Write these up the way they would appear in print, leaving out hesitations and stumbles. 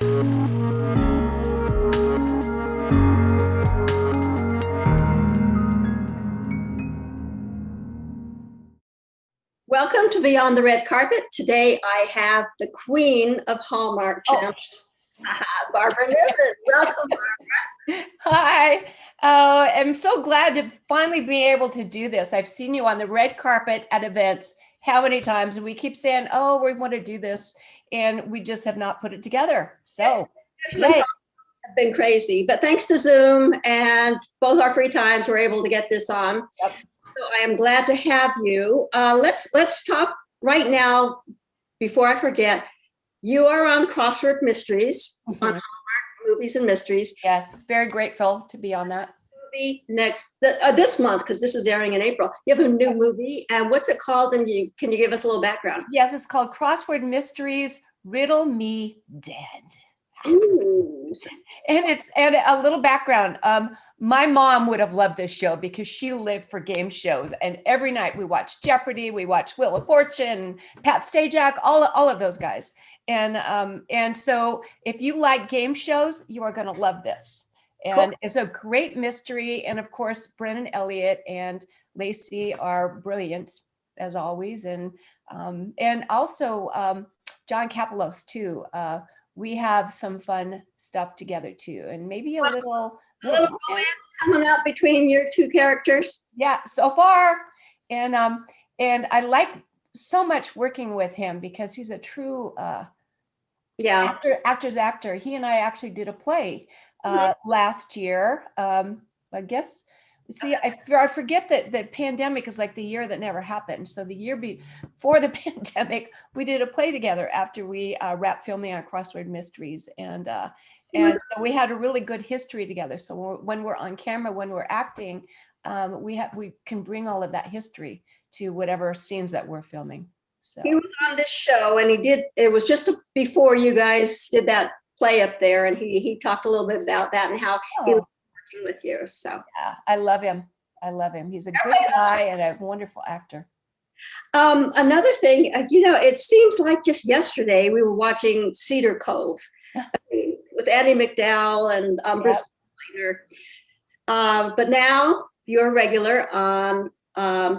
Welcome to Beyond the Red Carpet. Today I have the queen of Hallmark Channel, Barbara Niven. Welcome, Barbara. Hi. I'm so glad to finally be able to do this. I've seen you on the red carpet at events how many times, and we keep saying, oh, we want to do this, and we just have not put it together. So, Have been crazy, but thanks to Zoom and both our free times, we're able to get this on. Yep. So I am glad to have you. Let's talk right now, before I forget. You are on Crossword Mysteries, on Hallmark Movies and Mysteries. Yes, very grateful to be on that. Movie this month, because this is airing in April. You have a new movie, and what's it called? And can you give us a little background? Yes, it's called Crossword Mysteries, Riddle Me Dead. Ooh. And a little background. My mom would have loved this show because she lived for game shows, and every night we watched Jeopardy, we watched Wheel of Fortune, Pat Sajak, all of those guys. And so if you like game shows, you are going to love this. And cool. It's a great mystery, and of course Brennan Elliott and Lacey are brilliant as always, and also John Kapelos too. We have some fun stuff together too, and maybe a little romance coming out between your two characters. Yeah, so far, and I like so much working with him because he's a true actor's actor. He and I actually did a play last year. I guess. See, I forget that the pandemic is like the year that never happened. So the year before the pandemic, we did a play together after we wrapped filming on Crossword Mysteries, and so we had a really good history together. So when we're on camera, when we're acting, we can bring all of that history to whatever scenes that we're filming. So he was on this show, and it was just before you guys did that play up there, and he talked a little bit about that and how he was working with you. So yeah, I love him. He's a good guy and a wonderful actor. Another thing, it seems like just yesterday we were watching Cedar Cove with Andy McDowell and Bruce Leitner. But now you're regular on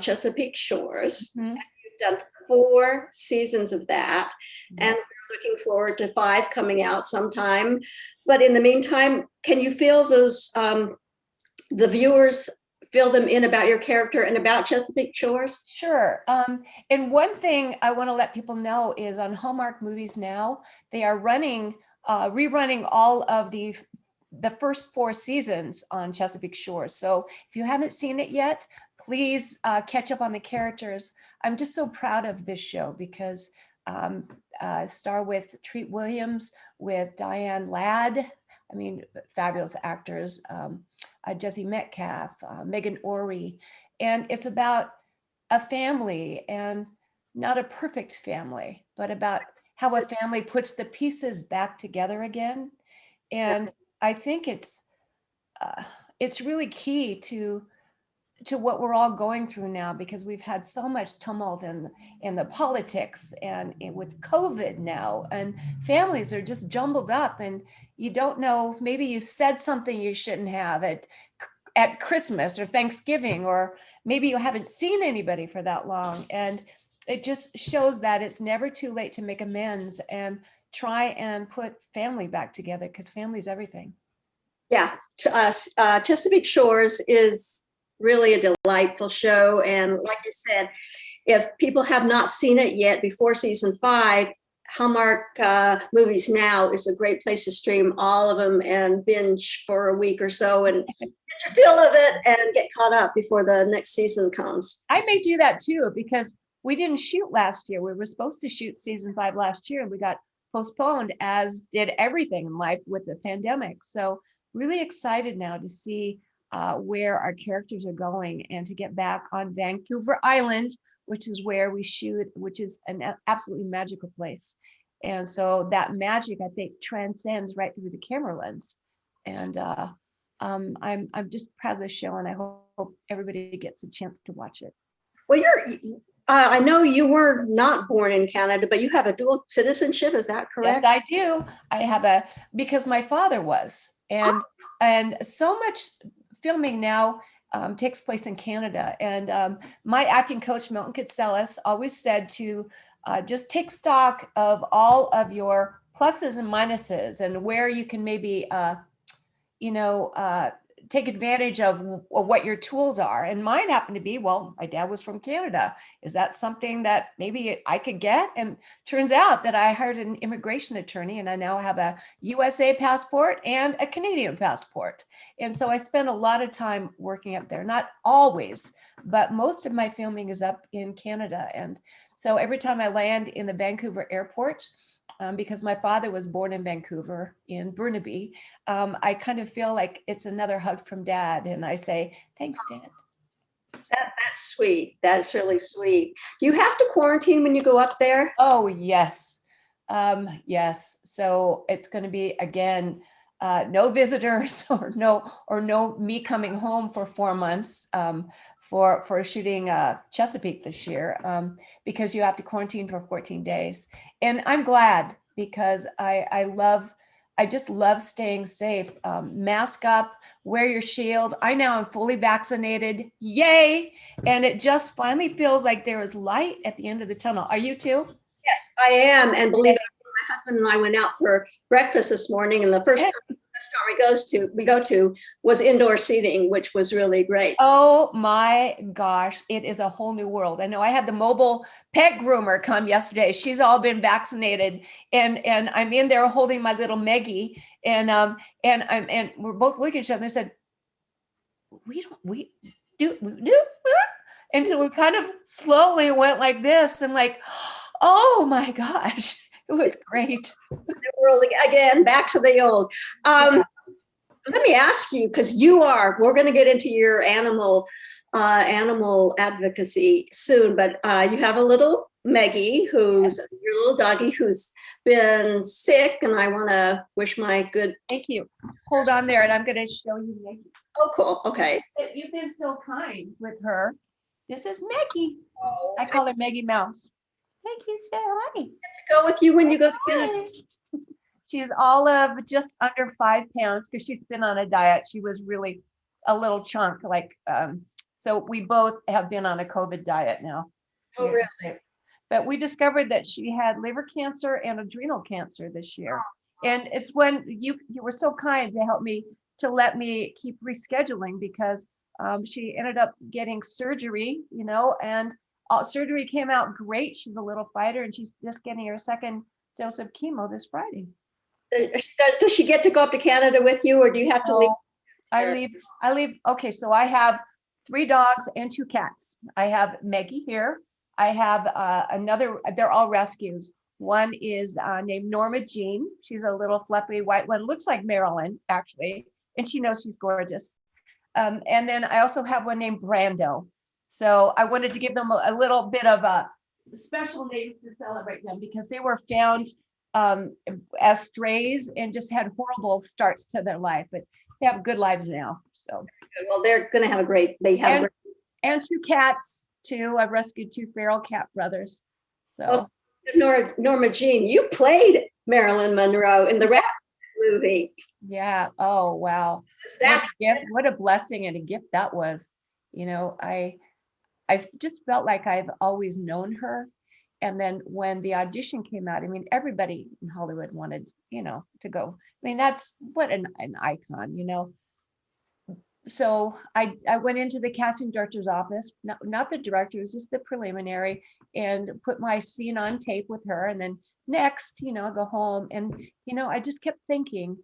Chesapeake Shores. Mm-hmm. You've done 4 seasons of that, and we're looking forward to 5 coming out sometime. But in the meantime, can you feel those the viewers fill them in about your character and about Chesapeake Shores? Sure. And one thing I want to let people know is on Hallmark Movies now, they are rerunning all of the first 4 seasons on Chesapeake Shores. So if you haven't seen it yet, please catch up on the characters. I'm just so proud of this show because star with Treat Williams, with Diane Ladd. I mean, fabulous actors. Jesse Metcalf, Megan Ory, and it's about a family, and not a perfect family, but about how a family puts the pieces back together again. And I think it's really key to what we're all going through now, because we've had so much tumult in the politics and with COVID now, and families are just jumbled up, and you don't know, maybe you said something you shouldn't have at Christmas or Thanksgiving, or maybe you haven't seen anybody for that long. And it just shows that it's never too late to make amends and try and put family back together, because family is everything. Yeah, Chesapeake Shores is really a delightful show, and like you said, if people have not seen it yet before season 5, Hallmark Movies Now is a great place to stream all of them and binge for a week or so and get your feel of it and get caught up before the next season comes. I may do that too, because we didn't shoot last year. We were supposed to shoot season 5 last year, and we got postponed, as did everything in life with the pandemic. So really excited now to see where our characters are going, and to get back on Vancouver Island, which is where we shoot, which is an absolutely magical place. And so that magic, I think, transcends right through the camera lens. And I'm just proud of the show, and I hope everybody gets a chance to watch it. Well, I know you were not born in Canada, but you have a dual citizenship. Is that Yes, correct? I do. I have because my father was, and so much filming now takes place in Canada. And my acting coach, Milton Kitselis, always said to just take stock of all of your pluses and minuses and where you can maybe, you know, take advantage of what your tools are. And mine happened to be, well, my dad was from Canada. Is that something that maybe I could get? And turns out that I hired an immigration attorney, and I now have a USA passport and a Canadian passport. And so I spend a lot of time working up there, not always, but most of my filming is up in Canada. And so every time I land in the Vancouver airport, because my father was born in Vancouver in Burnaby, I kind of feel like it's another hug from dad. And I say, thanks, Dad. That's sweet. That's really sweet. Do you have to quarantine when you go up there? Oh, yes. Yes. So it's going to be, again, no visitors or no me coming home for 4 months for shooting Chesapeake this year, because you have to quarantine for 14 days. And I'm glad, because I just love staying safe. Mask up, wear your shield. I now am fully vaccinated. Yay. And it just finally feels like there is light at the end of the tunnel. Are you too? Yes, I am. And believe it or not, my husband and I went out for breakfast this morning, and the first restaurant we go to was indoor seating, which was really great. Oh my gosh, it is a whole new world. I know I had the mobile pet groomer come yesterday. She's all been vaccinated, and I'm in there holding my little Meggie, and we're both looking at each other and said, we do, and so we kind of slowly went like this, and like, oh my gosh, it was great. World again, back to the old. Let me ask you, because we're going to get into your animal advocacy soon, but you have a little Meggie, who's your little doggie who's been sick, and I want to wish my good. Thank you. Hold on there, and I'm going to show you Meggie. Oh, cool. Okay. You've been so kind with her. This is Meggie. I call her Meggie Mouse. Thank you, say hi. To go with you when you go to Canada. She's all of just under 5 pounds because she's been on a diet. She was really a little chunk, so we both have been on a COVID diet now. Oh, really? But we discovered that she had liver cancer and adrenal cancer this year. And it's when you were so kind to help me, to let me keep rescheduling, because she ended up getting surgery, and surgery came out great. She's a little fighter, and she's just getting her second dose of chemo this Friday. Does she get to go up to Canada with you, or do you have to leave? I leave. Okay, so I have 3 dogs and 2 cats. I have Meggie here. I have they're all rescues. One is named Norma Jean. She's a little fluffy white one, looks like Marilyn, actually, and she knows she's gorgeous. And then I also have one named Brando. So I wanted to give them a little bit of special names to celebrate them, because they were found as strays and just had horrible starts to their life, but they have good lives now. So well, they're going to have and 2 cats too. I've rescued 2 feral cat brothers. So Norma Jean, you played Marilyn Monroe in the rap movie. Yeah. Oh wow. What a blessing and a gift that was. I just felt like I've always known her. And then when the audition came out, I mean, everybody in Hollywood wanted, to go. I mean, that's what an icon, So I went into the casting director's office, not the director, it was just the preliminary, and put my scene on tape with her. And then next, I go home, and, I just kept thinking,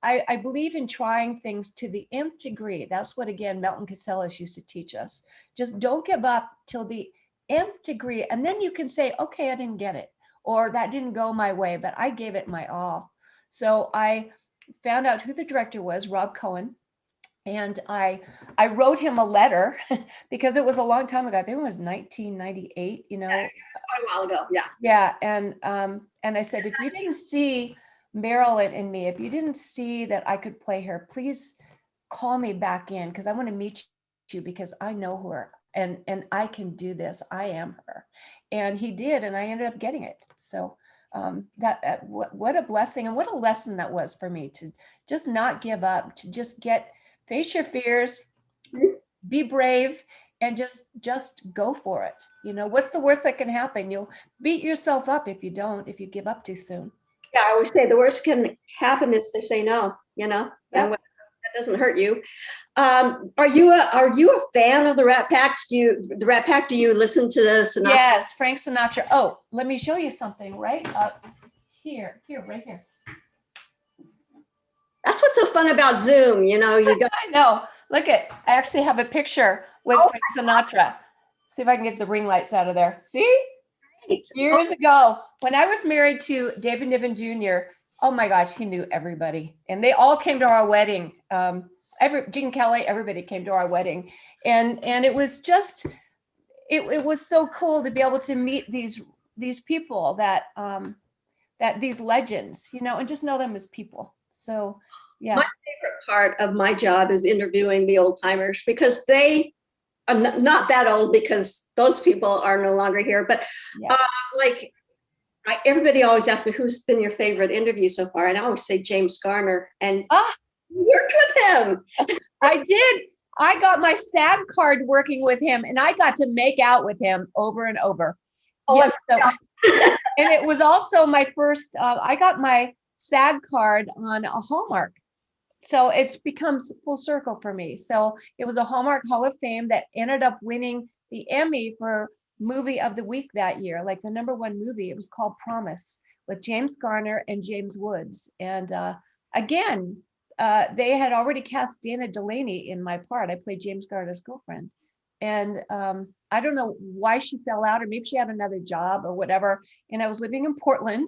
I believe in trying things to the nth degree. That's what, again, Milton Kitselis used to teach us. Just don't give up till the nth degree, and then you can say, okay, I didn't get it, or that didn't go my way, but I gave it my all. So I found out who the director was, Rob Cohen, and I wrote him a letter because it was a long time ago. I think it was 1998. Yeah, it was quite a while ago. Yeah, and I said, if you didn't see Marilyn in me, if you didn't see that I could play her, please call me back in, because I want to meet you, because I know her and I can do this. I am her. And he did, and I ended up getting it. So what a blessing, and what a lesson that was for me, to just not give up, to just face your fears, be brave, and just go for it. What's the worst that can happen? You'll beat yourself up if you give up too soon. Yeah, I always say the worst can happen is they say no, Yep. and that doesn't hurt you. Are you a fan of the Rat Packs? Do you listen to this? Yes, Frank Sinatra. Oh, let me show you something right up here, right here. That's what's so fun about Zoom. You don't. I know. Look I actually have a picture with Frank Sinatra. See if I can get the ring lights out of there. See? Years ago, when I was married to David Niven Jr., oh my gosh, he knew everybody. And they all came to our wedding. Gene Kelly, everybody came to our wedding. And it was just, it was so cool to be able to meet these people that these legends, and just know them as people. So, yeah. My favorite part of my job is interviewing the old timers, because they are not that old, because those people are no longer here. But everybody always asks me, who's been your favorite interview so far? And I always say James Garner. And you worked with him. I did. I got my SAG card working with him, and I got to make out with him over and over. Oh, yes, and it was also my first, I got my SAG card on a Hallmark. So it's becomes full circle for me. So it was a Hallmark Hall of Fame that ended up winning the Emmy for movie of the week that year, like the #1 movie. It was called Promise, with James Garner and James Woods. And again, they had already cast Dana Delaney in my part. I played James Garner's girlfriend. And I don't know why she fell out, or maybe she had another job or whatever. And I was living in Portland.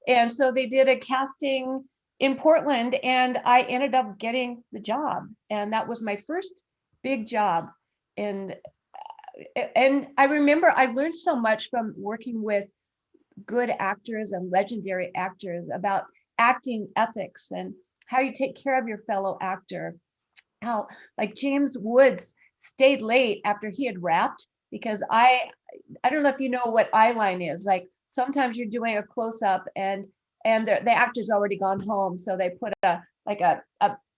And so they did a casting in Portland, and I ended up getting the job. And that was my first big job. And I remember I learned so much from working with good actors and legendary actors about acting ethics and how you take care of your fellow actor. How, like, James Woods stayed late after he had wrapped, because I don't know if you know what eye line is. Like, sometimes you're doing a close-up and the actor's already gone home, so they put a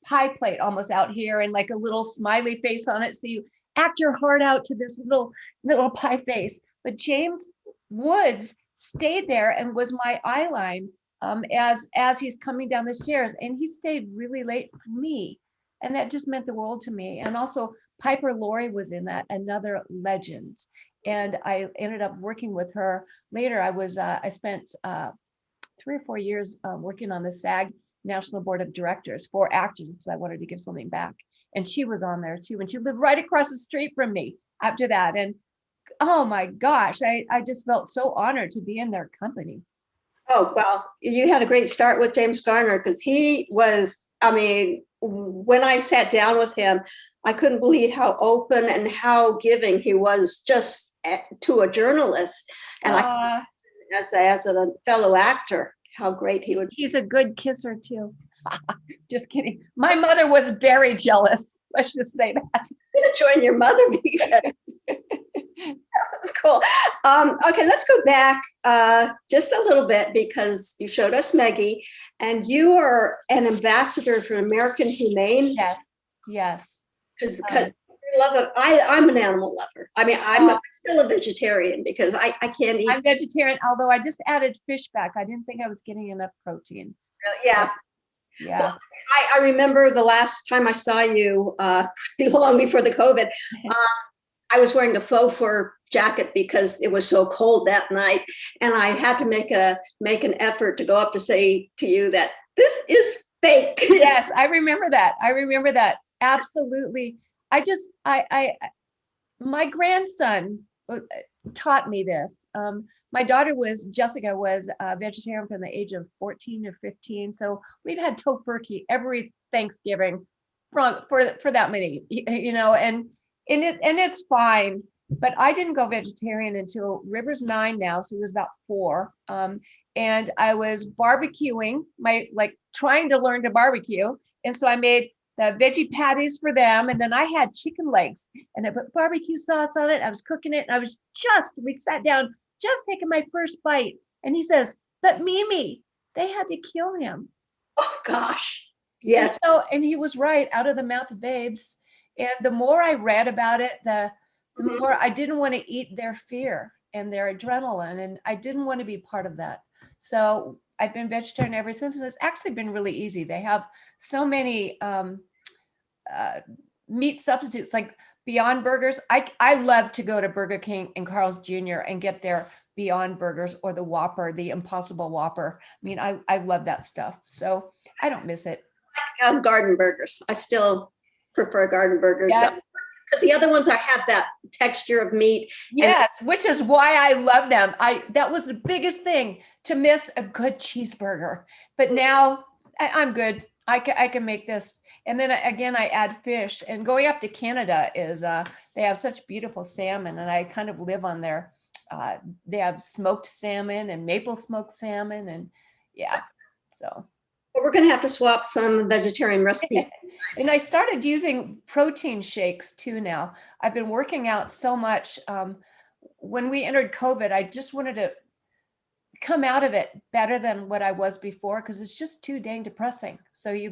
pie plate almost out here and like a little smiley face on it, so you act your heart out to this little pie face. But James Woods stayed there and was my eye line as he's coming down the stairs, and he stayed really late for me, and that just meant the world to me. And also Piper Laurie was in that, another legend, and I ended up working with her later. I spent 3 or 4 years working on the SAG National Board of Directors for actors, because I wanted to give something back. And she was on there too, and she lived right across the street from me after that. And oh my gosh, I just felt so honored to be in their company. Oh, well, you had a great start with James Garner, because he was, when I sat down with him, I couldn't believe how open and how giving he was just to a journalist. And as a fellow actor, how great he would be. He's a good kisser too. Just kidding. My mother was very jealous. Let's just say that. I'm gonna join your mother. That's cool. Okay, let's go back just a little bit, because you showed us Meggie, and you are an ambassador for American Humane. Yes. Because I'm an animal lover. I'm still a vegetarian, because I can't eat. I'm vegetarian, although I just added fish back. I didn't think I was getting enough protein. Yeah. Yeah. Well, I remember the last time I saw you, long before the COVID, I was wearing a faux fur jacket because it was so cold that night. And I had to make an effort to go up to say to you that this is fake. Yes, I remember that. Absolutely. My grandson taught me this. My daughter Jessica was a vegetarian from the age of 14 or 15. So we've had tofurkey every Thanksgiving for that many, and it's fine. But I didn't go vegetarian until River's 9 now, so he was about 4. And I was barbecuing, trying to learn to barbecue. And so I made veggie patties for them. And then I had chicken legs and I put barbecue sauce on it. I was cooking it and we sat down, just taking my first bite. And he says, but Mimi, they had to kill him. Oh gosh. Yes. And he was right, out of the mouth of babes. And the more I read about it, the more I didn't want to eat their fear and their adrenaline. And I didn't want to be part of that. So I've been vegetarian ever since. And it's actually been really easy. They have so many meat substitutes like Beyond Burgers. I love to go to Burger King and Carl's Jr. and get their Beyond Burgers or the Whopper, the Impossible Whopper. I mean, I love that stuff. So I don't miss it. Garden burgers. I still prefer garden burgers. Yeah. Because the other ones have that texture of meat. Yes, which is why I love them. That was the biggest thing, to miss a good cheeseburger. But now I'm good. I can make this. And then again, I add fish. And going up to Canada is they have such beautiful salmon, and I kind of live on their. They have smoked salmon and maple smoked salmon, and yeah, so. But we're going to have to swap some vegetarian recipes. And I started using protein shakes too now. I've been working out so much. When we entered COVID, I just wanted to come out of it better than what I was before, because it's just too dang depressing. So you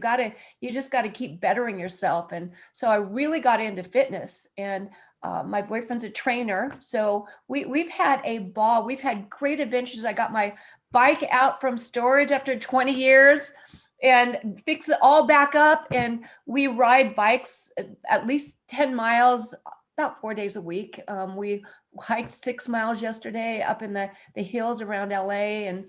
just got to keep bettering yourself. And so I really got into fitness, and my boyfriend's a trainer. So we've had a ball. We've had great adventures. I got my bike out from storage after 20 years and fix it all back up. And we ride bikes at least 10 miles, about 4 days a week. We hiked 6 miles yesterday up in the hills around LA. And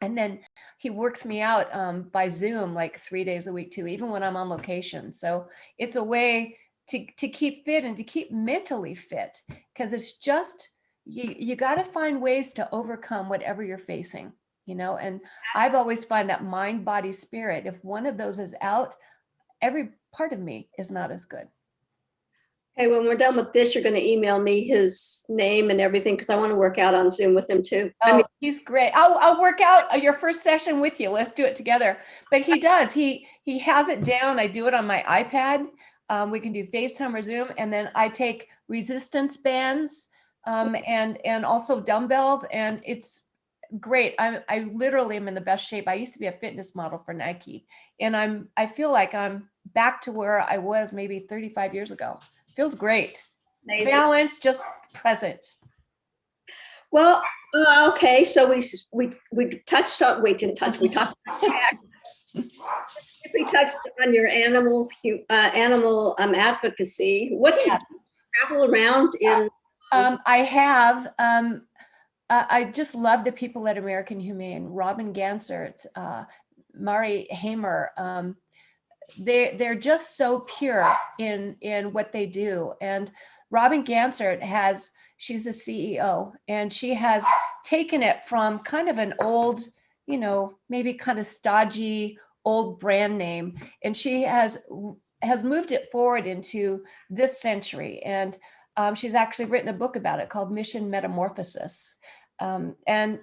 then he works me out by Zoom like 3 days a week too, even when I'm on location. So it's a way to keep fit and to keep mentally fit, because it's just, you got to find ways to overcome whatever you're facing. And I've always found that mind, body, spirit, if one of those is out, every part of me is not as good. Hey, when we're done with this, you're going to email me his name and everything, because I want to work out on Zoom with him too. Oh, he's great. I'll work out your first session with you. Let's do it together. But he does. He has it down. I do it on my iPad. We can do FaceTime or Zoom, and then I take resistance bands and also dumbbells, and it's great. I literally am in the best shape. I used to be a fitness model for Nike, and I feel like I'm back to where I was maybe 35 years ago. Feels great. Amazing. Balance, just present. Well, okay. So we touched on. We didn't touch. We talked. We touched on your animal advocacy. What do you travel around in? I have. I just love the people at American Humane, Robin Gansert, Mari Hamer. They're just so pure in what they do. And Robin Gansert she's a CEO, and she has taken it from kind of an old, maybe kind of stodgy old brand name, and she has moved it forward into this century. And she's actually written a book about it called Mission Metamorphosis. And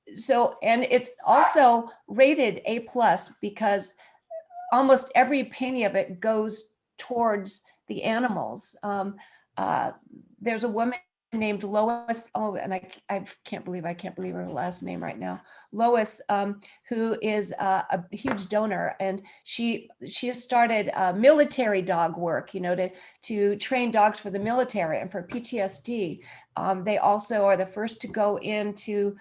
it's also rated A+, because almost every penny of it goes towards the animals. There's a woman named Lois. Oh, and I can't believe her last name right now. Lois, who is a huge donor, and she has started military dog work, to train dogs for the military and for PTSD. They also are the first to go into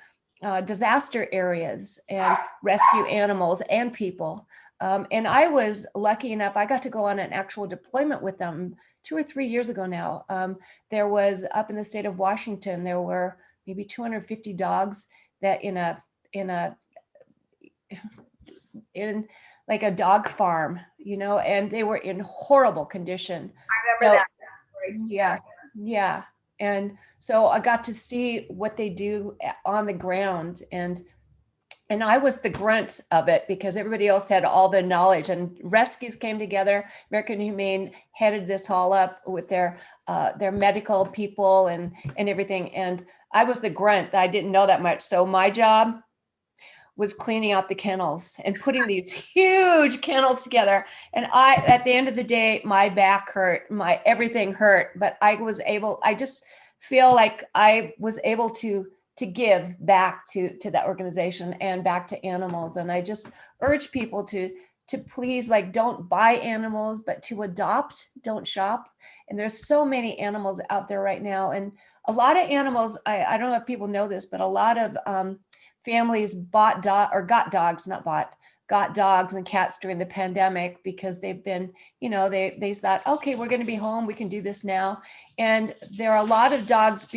disaster areas and rescue animals and people. And I was lucky enough, I got to go on an actual deployment with them 2 or 3 years ago now. There was, up in the state of Washington, there were maybe 250 dogs that in like a dog farm, and they were in horrible condition. I remember that. Yeah. And so I got to see what they do on the ground, and I was the grunt of it because everybody else had all the knowledge, and rescues came together. American Humane headed this all up with their medical people and everything. And I was the grunt. I didn't know that much. So my job was cleaning out the kennels and putting these huge kennels together. And at the end of the day, my back hurt, everything hurt, but I just feel like I was able to give back to that organization and back to animals. And I just urge people to please, like, don't buy animals, but to adopt, don't shop. And there's so many animals out there right now. And a lot of animals, I don't know if people know this, but a lot of families got dogs and cats during the pandemic because they've been, they thought, okay, we're going to be home, we can do this now. And there are a lot of dogs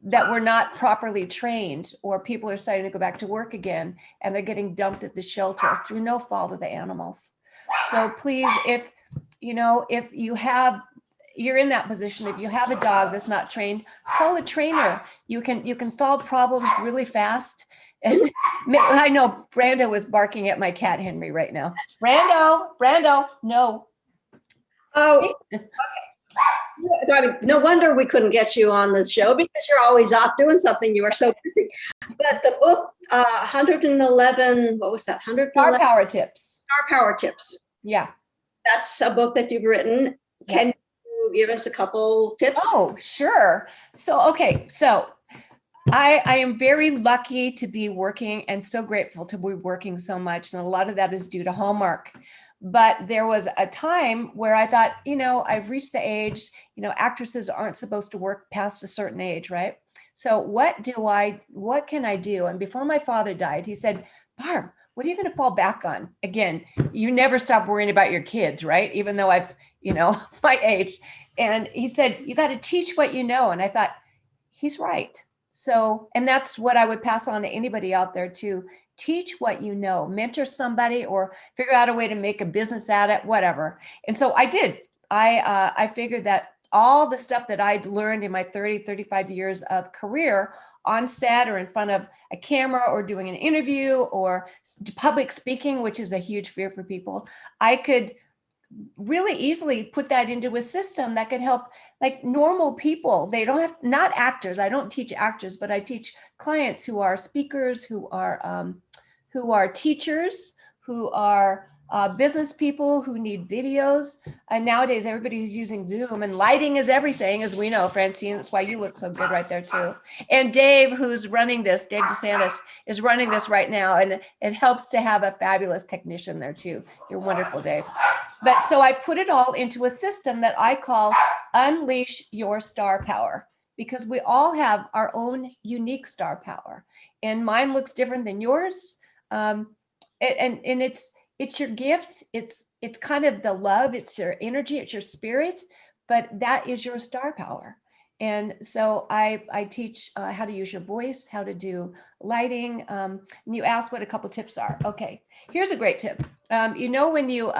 that were not properly trained, or people are starting to go back to work again, and they're getting dumped at the shelter through no fault of the animals. So please, if you're in that position, if you have a dog that's not trained, call a trainer. You can solve problems really fast. And I know Brando was barking at my cat Henry right now. Brando, no. Oh, okay. I mean, no wonder we couldn't get you on the show, because you're always off doing something. You are so busy. But the book, 111, what was that? 111 Star Power Tips. Star Power Tips. Yeah. That's a book that you've written. Can you give us a couple tips? Oh, sure. So, okay. So I am very lucky to be working, and so grateful to be working so much. And a lot of that is due to Hallmark. But there was a time where I thought, I've reached the age, actresses aren't supposed to work past a certain age, right? So what can I do? And before my father died, he said, Barb, what are you going to fall back on? Again, you never stop worrying about your kids, right? Even though I've, my age. And he said, you got to teach what you know. And I thought, he's right. So, and that's what I would pass on to anybody out there too. Teach what you know, mentor somebody, or figure out a way to make a business at it, whatever. And so I did. I figured that all the stuff that I'd learned in my 35 years of career on set or in front of a camera or doing an interview or public speaking, which is a huge fear for people, I could really easily put that into a system that could help like normal people. They don't have, not actors. I don't teach actors, but I teach clients who are speakers, who are teachers, who are business people who need videos. And nowadays everybody's using Zoom, and lighting is everything, as we know, Francine. That's why you look so good right there too. And Dave, who's running this, Dave DeSantis, is running this right now. And it helps to have a fabulous technician there too. You're wonderful, Dave. But so I put it all into a system that I call Unleash Your Star Power, because we all have our own unique star power, and mine looks different than yours. And it's your gift. It's kind of the love, it's your energy, it's your spirit, but that is your star power. And so I teach how to use your voice, how to do lighting. And you asked what a couple tips are. Okay, here's a great tip. When you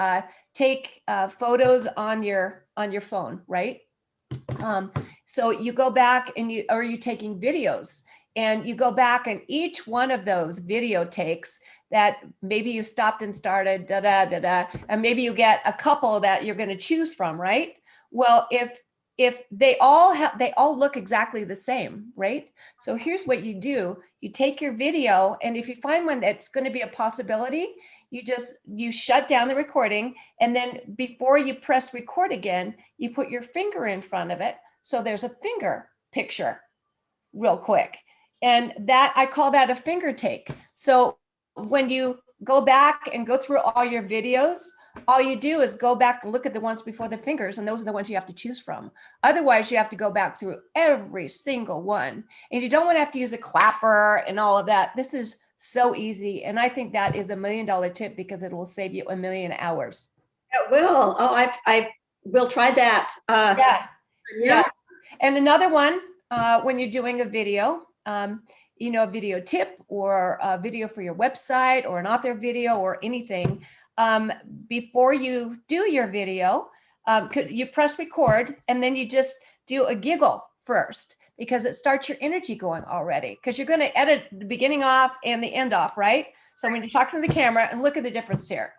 take photos on your phone, right? So you go back and you're taking videos, and you go back, and each one of those video takes that maybe you stopped and started, and maybe you get a couple that you're going to choose from, right? Well, if they all look exactly the same, right? So here's what you do. You take your video, and if you find one that's going to be a possibility, you shut down the recording, and then before you press record again, you put your finger in front of it. So there's a finger picture real quick. And that, I call that a finger take. So when you go back and go through all your videos, all you do is go back and look at the ones before the fingers, and those are the ones you have to choose from. Otherwise, you have to go back through every single one. And you don't want to have to use a clapper and all of that. This is so easy. And I think that is $1 million tip, because it will save you 1 million hours. It will. Oh, I will try that. Yeah. And another one, when you're doing a video, a video tip or a video for your website or an author video or anything, before you do your video, you press record, and then you just do a giggle first, because it starts your energy going already, because you're going to edit the beginning off and the end off, right? So when you talk to the camera, and look at the difference here.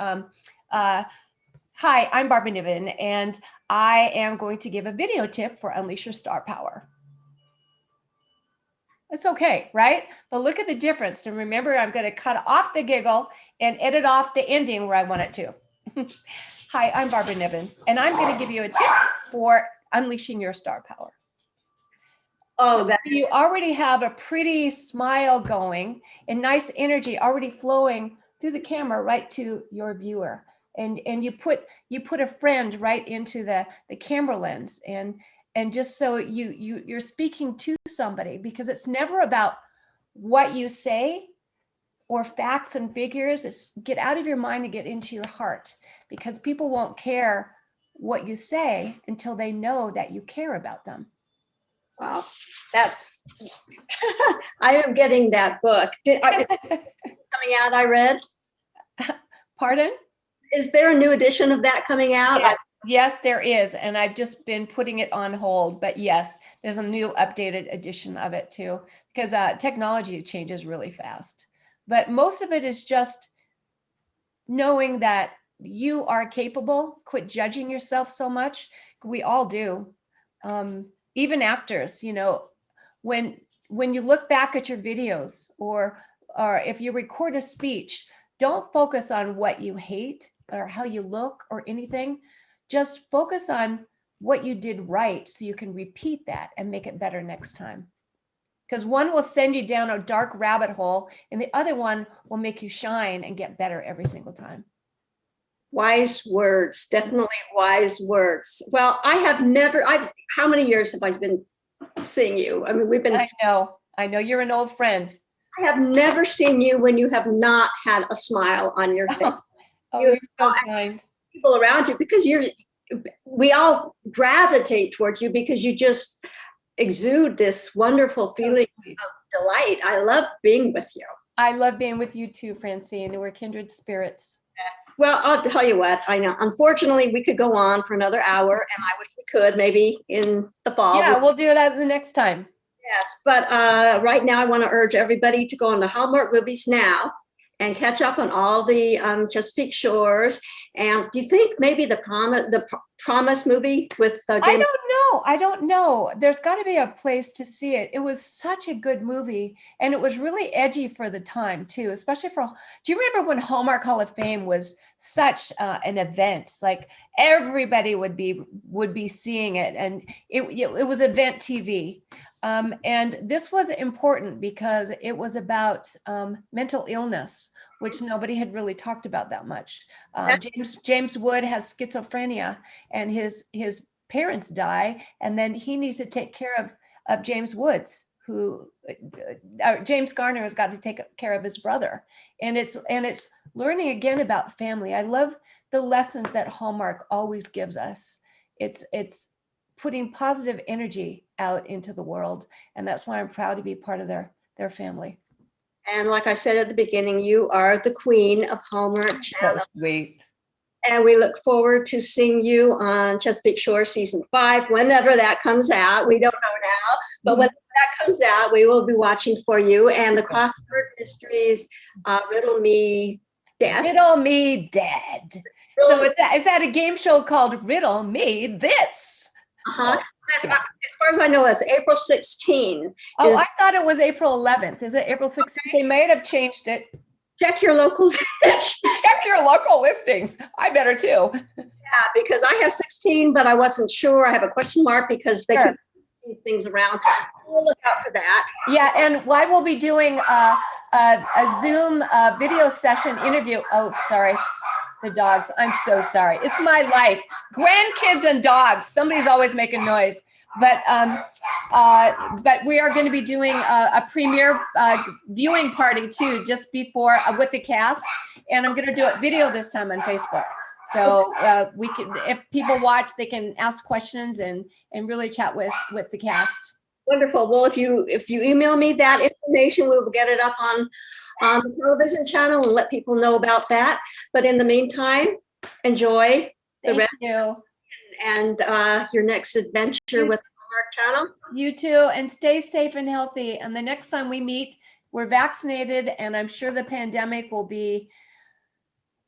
Hi, I'm Barbara Niven, and I am going to give a video tip for Unleash Your Star Power. It's okay, right? But look at the difference. And remember, I'm going to cut off the giggle and edit off the ending where I want it to. Hi, I'm Barbara Niven, and I'm going to give you a tip for unleashing your star power. Oh, So that you already have a pretty smile going and nice energy already flowing through the camera right to your viewer. And you put a friend right into the camera lens, and just so you're speaking to somebody, because it's never about what you say or facts and figures. It's get out of your mind and get into your heart, because people won't care what you say until they know that you care about them. wow. That's I am getting that book. Is it coming out? I read. Pardon? Is there a new edition of that coming out? Yes, yes, there is. And I've just been putting it on hold. But yes, there's a new updated edition of it too, because technology changes really fast. But most of it is just knowing that you are capable. Quit judging yourself so much. We all do. Even actors, you know, when you look back at your videos, or if you record a speech, don't focus on what you hate or how you look or anything. Just focus on what you did right, so you can repeat that and make it better next time. Because one will send you down a dark rabbit hole, and the other one will make you shine and get better every single time. Wise words, definitely wise words. Well, how many years have I been seeing you? I mean, I know you're an old friend. I have never seen you when you have not had a smile on your face. You're so kind. People around you, because we all gravitate towards you because you just exude this wonderful feeling of delight. I love being with you. I love being with you too, Francine. We're kindred spirits. Yes. Well, I'll tell you what, I know, unfortunately, we could go on for another hour, and I wish we could, maybe in the fall. Yeah, we'll do that the next time. Yes, but right now I want to urge everybody to go on to Hallmark Movies now and catch up on all the Chesapeake Shores. And do you think maybe the Promise movie with James? I don't know. There's got to be a place to see it. It was such a good movie, and it was really edgy for the time too, especially for. Do you remember when Hallmark Hall of Fame was such an event? Like everybody would be seeing it, and it was event TV. And this was important because it was about mental illness, which nobody had really talked about that much. James Wood has schizophrenia, and his parents die, and then he needs to take care of James Woods, who James Garner has got to take care of his brother, and it's learning again about family. I love the lessons that Hallmark always gives us. It's putting positive energy out into the world, and that's why I'm proud to be part of their family. And like I said at the beginning, you are the queen of Hallmark Channel. So sweet. And we look forward to seeing you on Chesapeake Shores season 5, whenever that comes out. We don't know now, but when that comes out, we will be watching for you. And the crossword mysteries, Riddle Me Dead. Riddle Me Dead. So is that a game show called Riddle Me This? Uh-huh. As far as I know, that's April 16. Oh, I thought it was April 11th. Is it April 16th? They might have changed it. Check your local. Check your local listings. I better too. Yeah, because I have 16, but I wasn't sure. I have a question mark because they keep moving things around. We'll look out for that. Yeah, and I will be doing a Zoom video session interview. Oh, sorry. The dogs. I'm so sorry. It's my life. Grandkids and dogs. Somebody's always making noise. But we are going to be doing a premiere viewing party too, just before with the cast, and I'm going to do it video this time on Facebook. So we can, if people watch, they can ask questions and really chat with the cast. Wonderful. Well, if you email me that information, we will get it up on the television channel and let people know about that. But in the meantime, enjoy the rest. Thank you. And your next adventure with Hallmark Channel. You too, and stay safe and healthy. And the next time we meet, we're vaccinated, and I'm sure the pandemic will be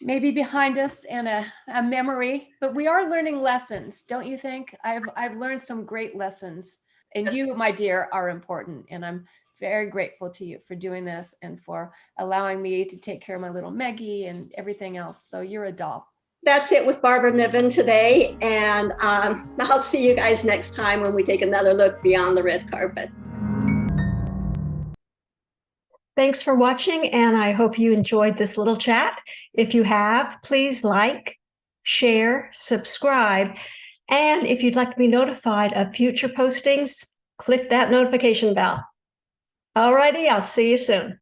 maybe behind us and a memory. But we are learning lessons, don't you think? I've learned some great lessons, and you, my dear, are important. And I'm very grateful to you for doing this and for allowing me to take care of my little Maggie and everything else. So you're a doll. That's it with Barbara Niven today. And I'll see you guys next time when we take another look beyond the red carpet. Thanks for watching, and I hope you enjoyed this little chat. If you have, please like, share, subscribe, and if you'd like to be notified of future postings, click that notification bell. Alrighty, I'll see you soon.